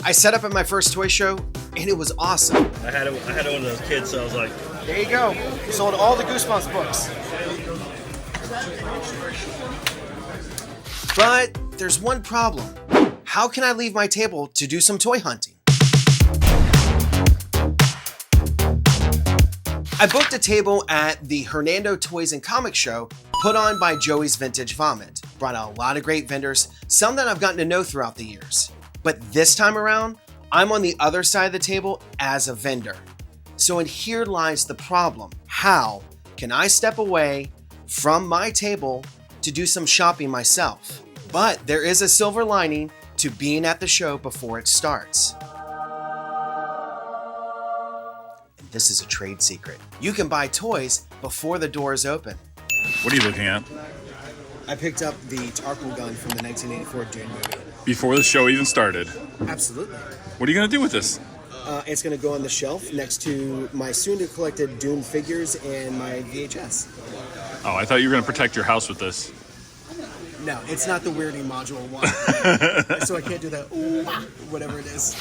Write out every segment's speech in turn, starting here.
I set up at my first toy show, and it was awesome. I had one of those kids, so I was like, there you go. Sold all the Goosebumps books. But there's one problem. How can I leave my table to do some toy hunting? I booked a table at the Hernando Toys and Comics Show put on by Joey's Vintage Vomit. Brought out a lot of great vendors, some that I've gotten to know throughout the years. But this time around, I'm on the other side of the table as a vendor. So in here lies the problem. How can I step away from my table to do some shopping myself? But there is a silver lining to being at the show before it starts. And this is a trade secret. You can buy toys before the doors open. What are you looking at? I picked up the Tarkle gun from the 1984 Dune movie. Before the show even started. Absolutely. What are you going to do with this? It's going to go on the shelf next to my soon-to-collected Dune figures and my VHS. Oh, I thought you were going to protect your house with this. No, it's not the weirding module one. So I can't do that, ooh, whatever it is.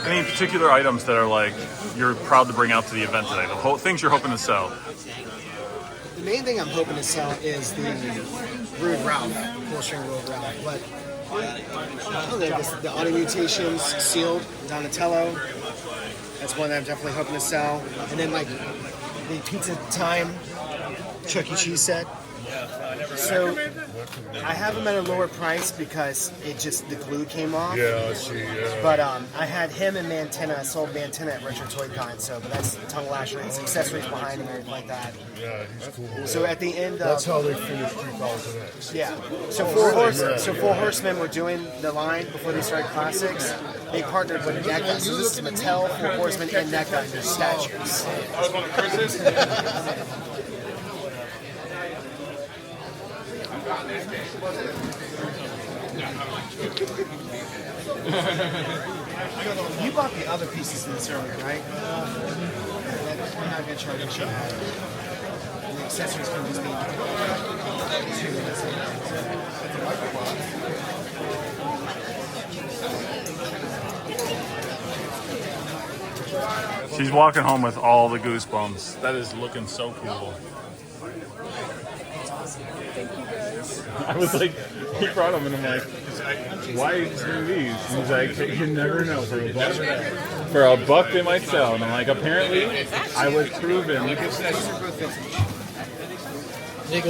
Any particular items that are like you're proud to bring out to the event today? The whole things you're hoping to sell. The main thing I'm hoping to sell is the Rude Ralph, full-string Rude Ralph. But the Auto Mutations sealed Donatello. That's one that I'm definitely hoping to sell. And then like the Pizza Time Chuck E. Cheese set. So I have them at a lower price because the glue came off. Yeah, I see. But I had him and Mantenna. I sold Mantenna at Retro Toy Con. So, but that's tongue lashes, accessories behind him, everything like that. Yeah, he's cool. So at the end, That's how they finished 3000X. yeah. So Four Horsemen were doing the line before they started classics. They partnered with NECA. So this is Mattel, Four Horsemen, and NECA and their statues. You bought the other pieces in this earlier, right? I'm not going to charge you for that. The accessories can just be She's walking home with all the Goosebumps. That is looking so cool. I was like, he brought them, and I'm like, why are you doing these? And he's like, you never know. For a buck, they might sell. And I'm like, apparently, I was proven.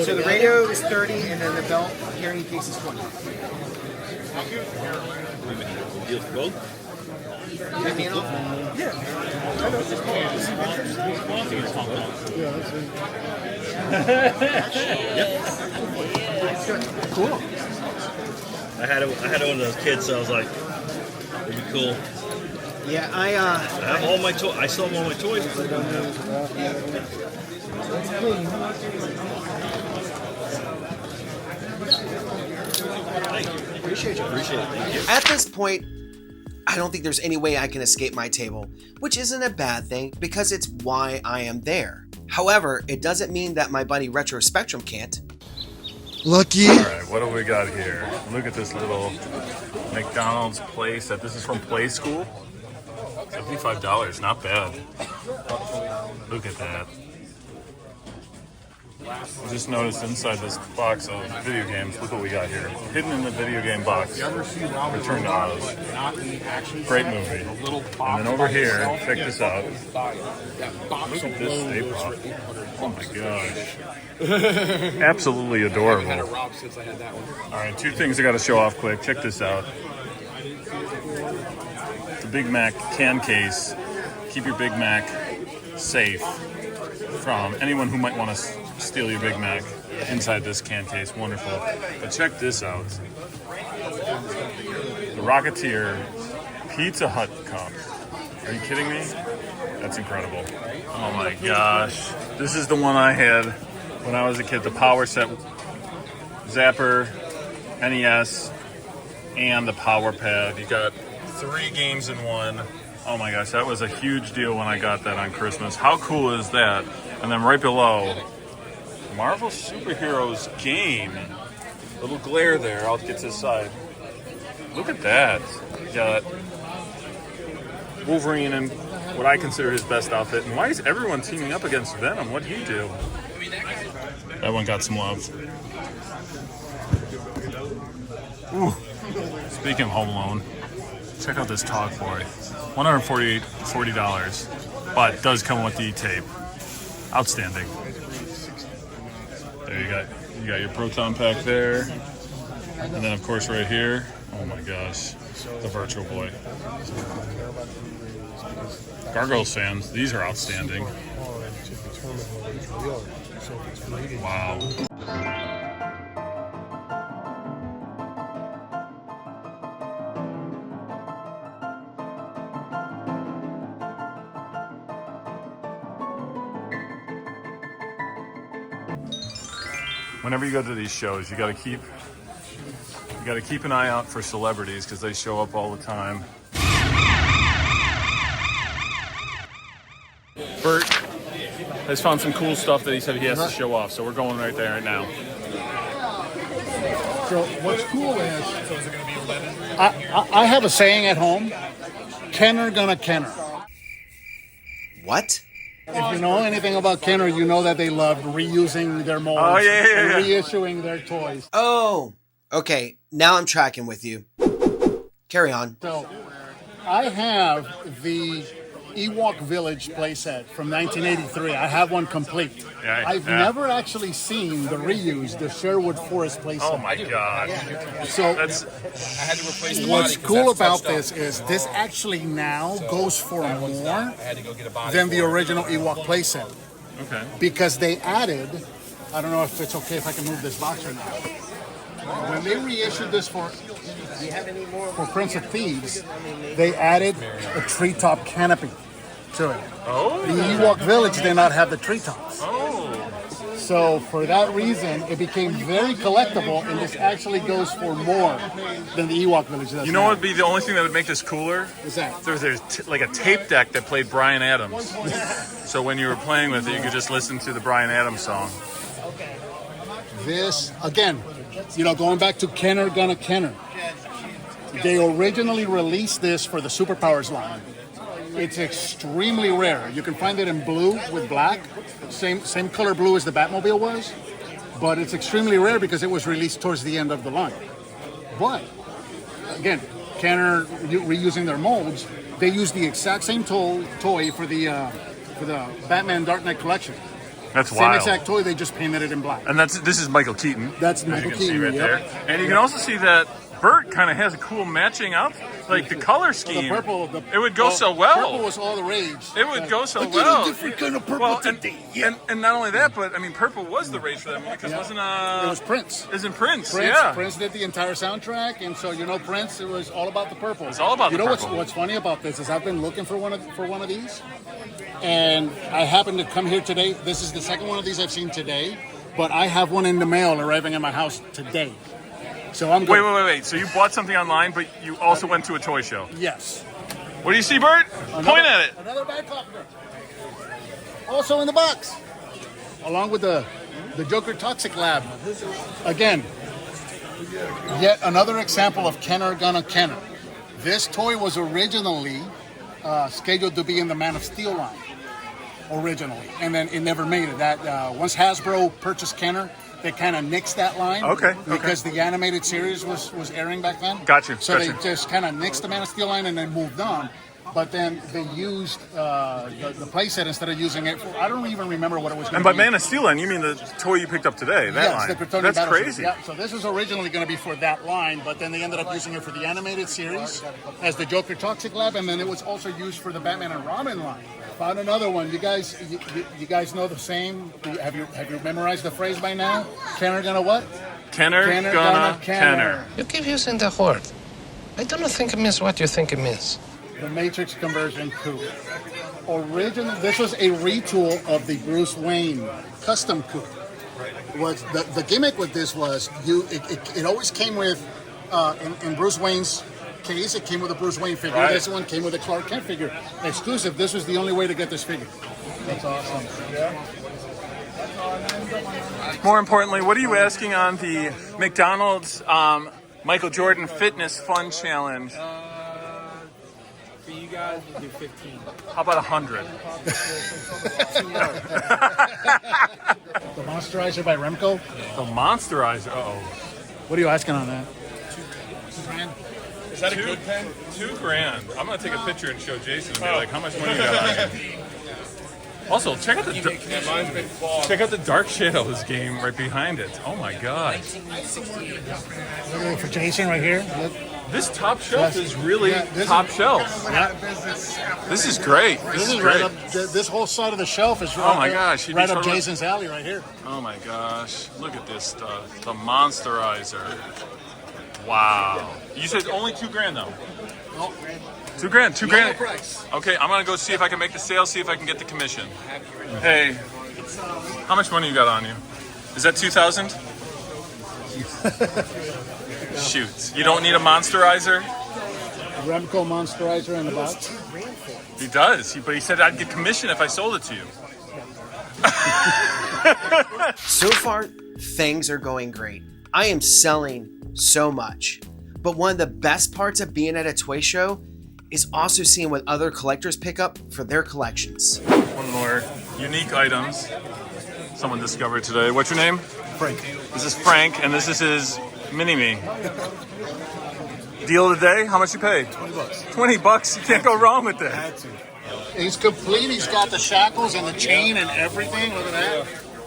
So the radio is 30, and then the belt hearing piece is 20. deal for both? Yeah. Cool. I had one of those kids, so I was like, it'd be cool. Yeah, I have all my toys. I still have all my toys. Thank you. Appreciate you. Appreciate it. Thank you. At this point, I don't think there's any way I can escape my table, which isn't a bad thing because it's why I am there. However, it doesn't mean that my buddy RetroSpectrum can't. Lucky. All right, what do we got here? Look at this little McDonald's place. This is from Play School. $75, not bad. Look at that. I just noticed inside this box of video games, look what we got here. Hidden in the video game box, Return to Oz. Great movie. And then over here, check this out. Look at this they brought. Oh my gosh. Absolutely adorable. Alright, two things I gotta show off quick. Check this out. The Big Mac can case. Keep your Big Mac safe from anyone who might want to steal your Big Mac inside this can case. Wonderful. But check this out. The Rocketeer Pizza Hut cup. Are you kidding me? That's incredible. Oh my gosh. This is the one I had when I was a kid. The Power Set Zapper, NES, and the Power Pad. You got 3 games in one. Oh my gosh, that was a huge deal when I got that on Christmas. How cool is that? And then right below, Marvel Superheroes game. Little glare there. I'll get to the side. Look at that. You got Wolverine in what I consider his best outfit. And why is everyone teaming up against Venom? What'd he do? That one got some love. Ooh. Speaking of Home Alone, check out this Talk Boy. $140, but it does come with the tape. Outstanding. There you got your proton pack there. And then of course right here, oh my gosh, the Virtual Boy. Gargoyles fans, these are outstanding. Wow. Whenever you go to these shows, you got to keep an eye out for celebrities because they show up all the time. Bert has found some cool stuff that he said he has to show off, so we're going right there right now. So what's cool is, I have a saying at home, Kenner gonna Kenner. What? If you know anything about Kenner, you know that they loved reusing their molds and reissuing their toys. Oh, okay. Now I'm tracking with you. Carry on. So, I have the Ewok Village playset from 1983. I have one complete. I've never actually seen the reuse, the Sherwood Forest playset. Oh my god. So what's cool about this is this actually now goes for more than the original Ewok playset. Okay. Because they added, I don't know if it's okay if I can move this box or not. When they reissued this for Prince of Thieves, they added a treetop canopy to it. Oh. The Ewok Village did not have the treetops. Oh. So for that reason, it became very collectible, and this actually goes for more than the Ewok Village does. You know what would be the only thing that would make this cooler? What's that? There's like a tape deck that played Bryan Adams. So when you were playing with it, you could just listen to the Bryan Adams song. This, again, going back to Kenner Gonna Kenner. They originally released this for the Superpowers line. It's extremely rare. You can find it in blue with black, same color blue as the Batmobile was, but it's extremely rare because it was released towards the end of the line. But again, Kenner reusing their molds, they used the exact same toy for the Batman Dark Knight collection. That's wild. Same exact toy, they just painted it in black. And this is Michael Keaton. That's Michael Keaton, see right there. And you can also see that Bert kind of has a cool matching outfit, like the color scheme. The purple, it would go so well. Purple was all the rage. It would go so I well. did a different kind of purple today. And not only that, but I mean, purple was the rage for that movie because it was Prince. Isn't Prince? Prince did the entire soundtrack, and so Prince. It was all about the purple. It's all about the purple. What's funny about this is I've been looking for one of these, and I happened to come here today. This is the second one of these I've seen today, but I have one in the mail arriving at my house today. So I'm good. Wait. So you bought something online, but you also went to a toy show? Yes. What do you see, Bert? Point at it. Another Batcopter. Also in the box. Along with the Joker Toxic Lab. Again, yet another example of Kenner Gonna Kenner. This toy was originally scheduled to be in the Man of Steel line. Originally. And then it never made it. Once Hasbro purchased Kenner, they kind of nixed that line. Because the animated series was airing back then. Gotcha. They just kind of nixed the Man of Steel line and then moved on. But then they used the playset instead of using it for, I don't even remember what it was going to be. And by Man of Steel line, you mean the toy you picked up today, that line? The Kryptonian That's Battleship. crazy. Yeah, so this was originally going to be for that line, but then they ended up using it for the animated series as the Joker Toxic Lab, and then it was also used for the Batman and Robin line. Found another one. You guys know the same? Have you memorized the phrase by now? Kenner gonna what? Kenner gonna Kenner. You keep using the word. I do not think it means what you think it means. The Matrix conversion coupe. This was a retool of the Bruce Wayne custom coupe. The gimmick with this was it always came with in Bruce Wayne's case, it came with a Bruce Wayne figure. Right. This one came with a Clark Kent figure. Exclusive. This was the only way to get this figure. That's awesome. Yeah. More importantly, what are you asking on the McDonald's Michael Jordan Fitness Fun Challenge? For you guys, we'll do 15. How about 100? The Monsterizer by Remco. The Monsterizer. Uh-oh. What are you asking on that? $2,000. Is that a good pen? $2,000. I'm gonna take a picture and show Jason and be like, how much money you got on you? Also, check out the Dark Shadows game right behind it. Oh my god. Look for Jason right here. Look. This top shelf is really top shelf. Yeah. This is great. This is great. Right up, this whole side of the shelf is Oh my gosh, right up Jason's alley right here. Oh my gosh. Look at this stuff. The Monsterizer. Wow. You said only $2,000 though. Oh, $2,000. $2,000. price. Okay, I'm gonna go see if I can make the sale, see if I can get the commission. Hey, how much money you got on you? Is that 2,000? Shoot, you don't need a Monsterizer? Remco Monsterizer in the box. He does, but he said I'd get commission if I sold it to you. So far, things are going great. I am selling so much. But one of the best parts of being at a toy show is also seeing what other collectors pick up for their collections. One more unique items someone discovered today. What's your name? Frank. This is Frank, and this is his mini-me. Deal of the day? How much you pay? $20. $20. You can't go wrong with that. He's complete. He's got the shackles and the chain and everything. Look at that.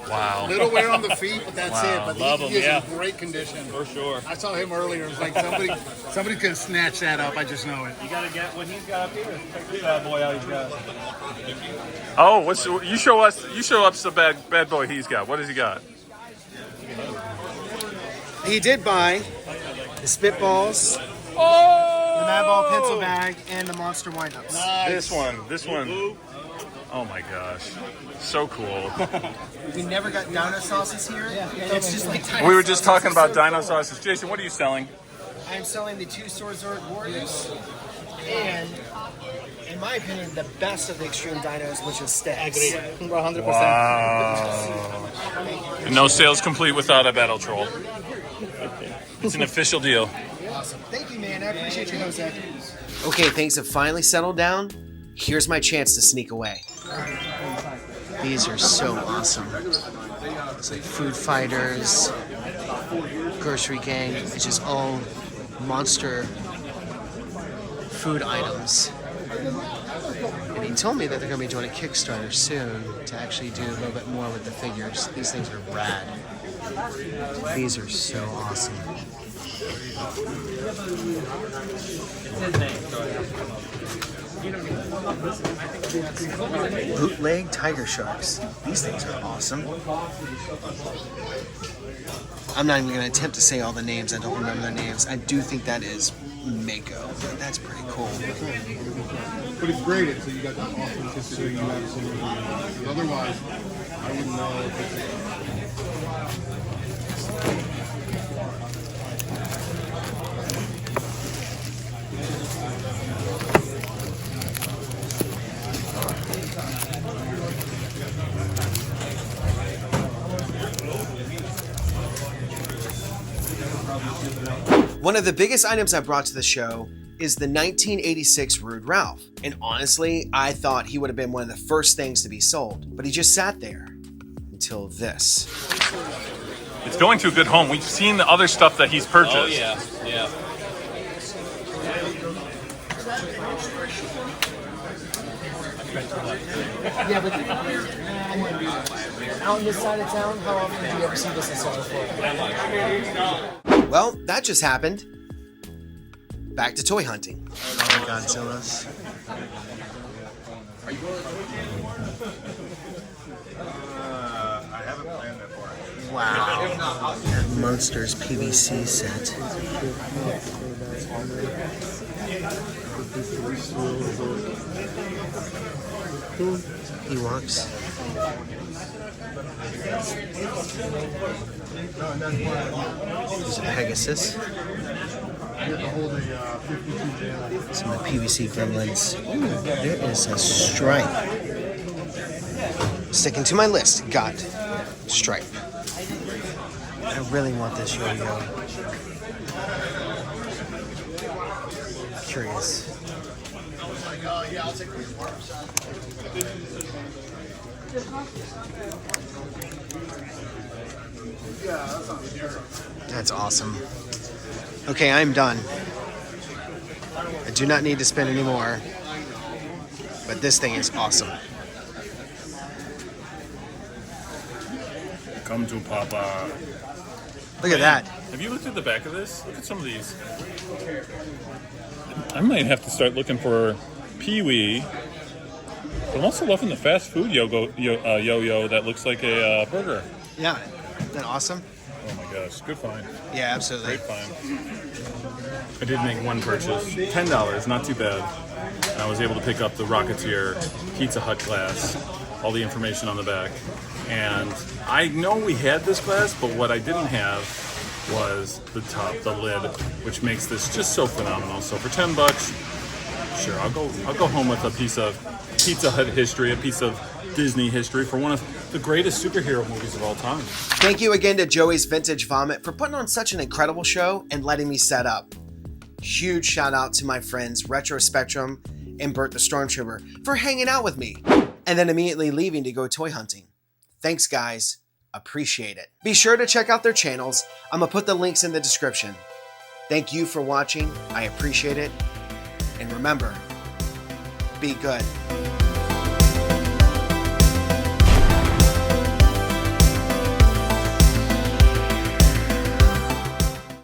Wow. Little wear on the feet, but that's Wow. it. But Love he him, is yeah. in great condition. For sure. I saw him earlier. It was like somebody could snatch that up. I just know it. You gotta get what he's got up here. Check this bad boy out he's got. Oh, you show us the bad boy he's got. What has he got? He did buy the Spitballs, Oh! the Madball pencil bag, and the Monster windups. This one. Oh my gosh. So cool. We never got dino sauces here. It's just like dino We were just sauces. talking about dino sauces. Jason, what are you selling? I am selling the 2 Sword Warriors and, in my opinion, the best of the extreme dinos, which is Stags. 100%. Wow. And no sales complete without a battle troll. It's an official deal. Awesome. Thank you, man. I appreciate you, Jose. Okay, things have finally settled down. Here's my chance to sneak away. These are so awesome. It's like Food Fighters, Grocery Gang. It's just all monster food items. And he told me that they're going to be doing a Kickstarter soon to actually do a little bit more with the figures. These things are rad. These are so awesome. Bootleg tiger sharks. These things are awesome. I'm not even going to attempt to say all the names. I don't remember their names. I do think that is Mako. That's pretty cool. But it's great until you got that authenticity. You have something. Otherwise, I wouldn't know if it's. One of the biggest items I brought to the show is the 1986 Rude Ralph. And honestly, I thought he would have been one of the first things to be sold, but he just sat there until this. It's going to a good home. We've seen the other stuff that he's purchased. Oh yeah. Yeah, but out on this side of town, how often do you ever see this in Central Florida? Well, that just happened. Back to toy hunting. Godzillas. I haven't planned that far. Wow. That Monsters PVC set. Ewoks. There's a Pegasus. Some of the PVC gremlins. Ooh, there is a stripe. Sticking to my list. Got stripe. I really want this yo-yo. Curious. That's awesome. Okay, I'm done. I do not need to spend any more. But this thing is awesome. Come to Papa. Look at that. Have you looked at the back of this? Look at some of these. I might have to start looking for Pee-wee. But I'm also loving the fast food yo-yo that looks like a burger. Yeah. Isn't that awesome? Oh my gosh, good find. Yeah, absolutely. Great find. I did make one purchase, $10, not too bad. And I was able to pick up the Rocketeer Pizza Hut glass, all the information on the back. And I know we had this glass, but what I didn't have was the top, the lid, which makes this just so phenomenal. So for $10, sure, I'll go home with a piece of Pizza Hut history, a piece of Disney history for one of the greatest superhero movies of all time. Thank you again to Joey's Vintage Vomit for putting on such an incredible show and letting me set up. Huge shout out to my friends RetroSpectrum and Bert the Stormtrooper for hanging out with me and then immediately leaving to go toy hunting. Thanks guys, appreciate it. Be sure to check out their channels. I'm gonna put the links in the description. Thank you for watching, I appreciate it. And remember, be good.